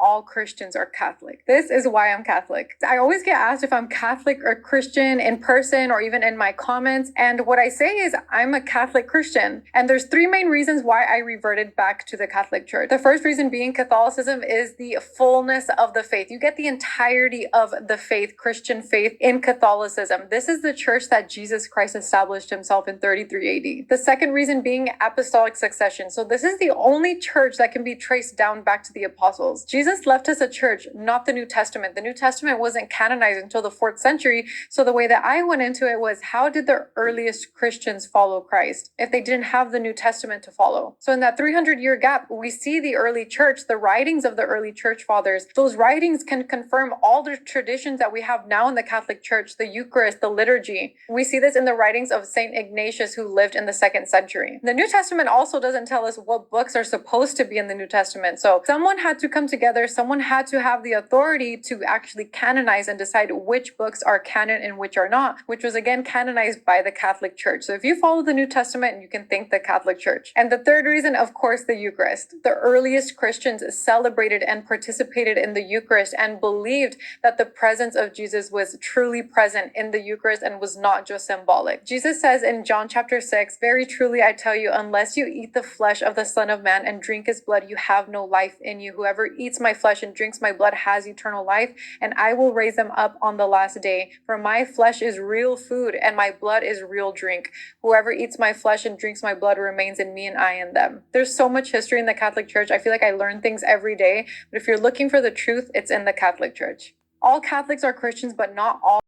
all Christians are Catholic. This is why I'm Catholic. I always get asked if I'm Catholic or Christian in person or even in my comments. And what I say is I'm a Catholic Christian. And there's three main reasons why I reverted back to the Catholic Church. The first reason being Catholicism is the fullness of the faith. You get the entirety of the faith, Christian faith, in Catholicism. This is the church that Jesus Christ established himself in 33 AD. The second reason being apostolic succession. So this is the only church that can be traced down back to the apostles. Jesus left us a church, not the New Testament. The New Testament wasn't canonized until the 4th century. So the way that I went into it was, how did the earliest Christians follow Christ if they didn't have the New Testament to follow? So in that 300-year gap, we see the early church, the writings of the early church fathers. Those writings can confirm all the traditions that we have now in the Catholic Church, the Eucharist, the liturgy. We see this in the writings of Saint Ignatius, who lived in the 2nd century. The New Testament also doesn't tell us what books are supposed to be in the New Testament. So someone had to come together, someone had to have the authority to actually canonize and decide which books are canon and which are not, which was again canonized by the Catholic Church. So if you follow the New Testament, you can thank the Catholic Church. And the third reason, of course, the Eucharist. The earliest Christians celebrated and participated in the Eucharist and believed that the presence of Jesus was truly present in the Eucharist and was not just symbolic. Jesus says in John chapter 6, "Very truly I tell you, unless you eat the flesh of the Son of Man and drink his blood, you have no life in you. Whoever eats my flesh and drinks my blood has eternal life, and I will raise them up on the last day. For my flesh is real food, and my blood is real drink. Whoever eats my flesh and drinks my blood remains in me, and I in them." There's so much history in the Catholic Church. I feel like I learn things every day, but if you're looking for the truth, it's in the Catholic Church. All Catholics are Christians, but not all